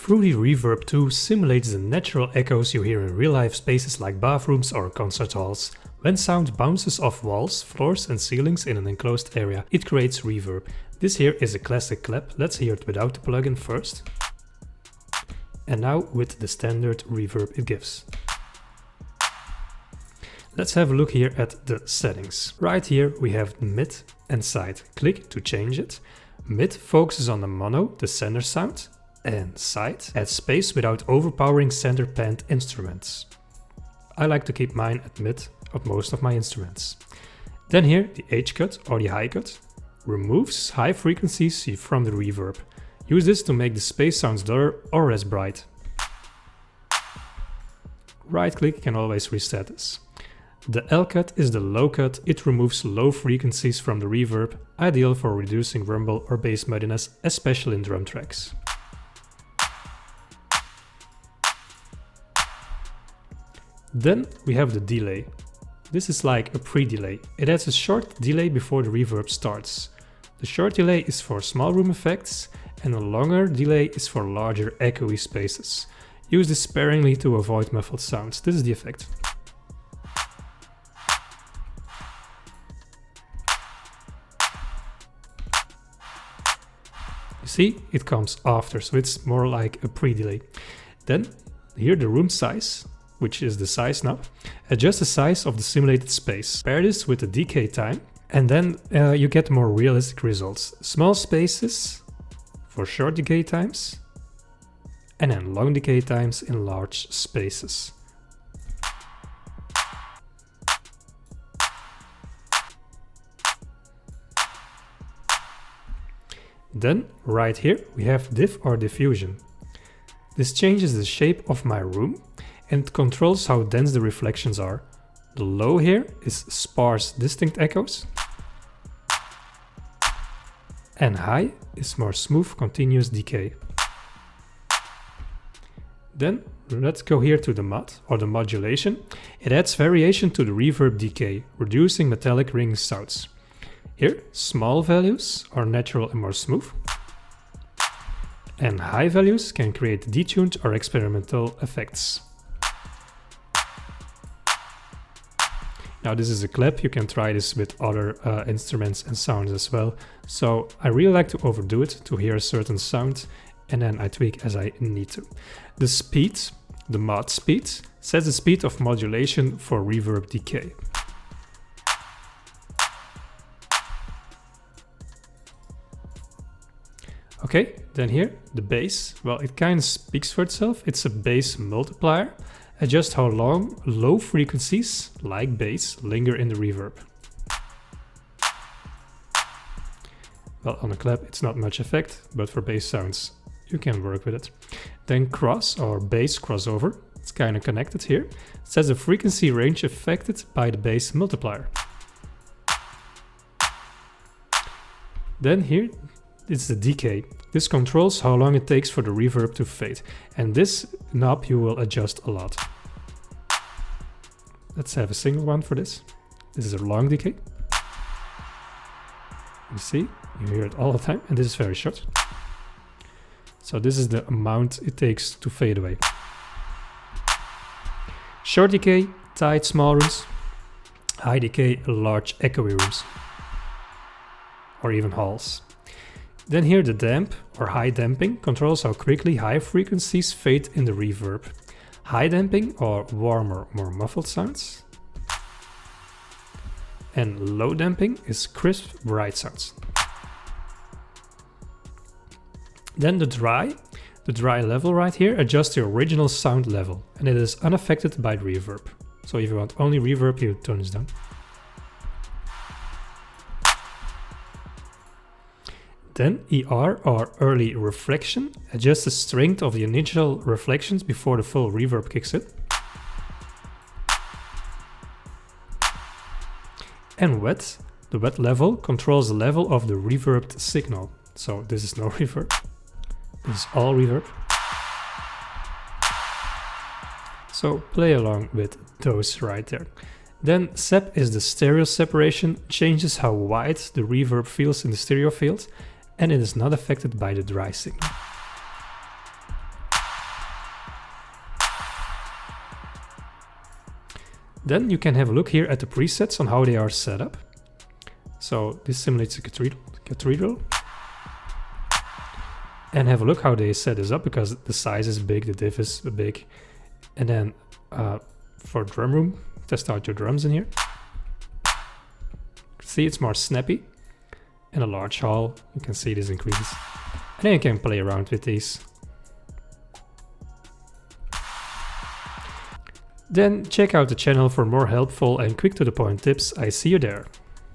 Fruity Reeverb 2 simulates the natural echoes you hear in real-life spaces like bathrooms or concert halls. When sound bounces off walls, floors and ceilings in an enclosed area, it creates reverb. This here is a classic clap. Let's hear it without the plugin first. And now with the standard reverb it gives. Let's have a look here at the settings. Right here we have mid and side. Click to change it. Mid focuses on the mono, the center sound, and side adds space without overpowering center panned instruments. I like to keep mine at mid of most of my instruments. Then here the H.CUT or the H.CUT removes high frequencies from the reverb. Use this to make the space sounds duller or less bright. Right click can always reset this. The L.CUT is the low cut. It removes low frequencies from the reverb, ideal for reducing rumble or bass muddiness, especially in drum tracks. Then we have the delay. This is like a pre-delay. It adds a short delay before the reverb starts. The short delay is for small room effects and a longer delay is for larger echoey spaces. Use this sparingly to avoid muffled sounds. This is the effect. You see, it comes after, so it's more like a pre-delay. Then here the room size, which is the size knob, adjust the size of the simulated space. Pair this with the decay time and then you get more realistic results. Small spaces for short decay times and then long decay times in large spaces. Then right here we have diff or diffusion. This changes the shape of my room and controls how dense the reflections are. The low here is sparse distinct echoes and high is more smooth continuous decay. Then let's go here to the mod or the modulation. It adds variation to the reverb decay, reducing metallic ringing sounds. Here small values are natural and more smooth, and high values can create detuned or experimental effects. Now this is a clap, you can try this with other instruments and sounds as well. So I really like to overdo it to hear a certain sound and then I tweak as I need to. The speed, the mod speed, sets the speed of modulation for reverb decay. Okay, then here, the bass. Well, it kind of speaks for itself. It's a bass multiplier. Adjust how long low frequencies, like bass, linger in the reverb. Well, on a clap it's not much effect, but for bass sounds you can work with it. Then cross or bass crossover. It's kind of connected here. It sets the frequency range affected by the bass multiplier. Then here, it's the decay. This controls how long it takes for the reverb to fade, and this knob you will adjust a lot. Let's have a single one for this. This is a long decay. You see, you hear it all the time, and this is very short. So this is the amount it takes to fade away. Short decay, tight small rooms. High decay, large echoey rooms. Or even halls. Then here the damp or high damping controls how quickly high frequencies fade in the reverb. High damping or warmer, more muffled sounds. And low damping is crisp, bright sounds. Then the dry level right here adjusts the original sound level and it is unaffected by the reverb. So if you want only reverb, you turn this down. Then ER or early reflection adjusts the strength of the initial reflections before the full reverb kicks in. And wet, the wet level controls the level of the reverbed signal. So this is no reverb, this is all reverb. So play along with those right there. Then SEP is the stereo separation, changes how wide the reverb feels in the stereo field, and it is not affected by the dry signal. Then you can have a look here at the presets on how they are set up. So this simulates a cathedral. And have a look how they set this up, because the size is big, the diff is big. And then for drum room, test out your drums in here. See, it's more snappy. In a large hall, you can see this increases. And then you can play around with these. Then check out the channel for more helpful and quick to the point tips. I see you there.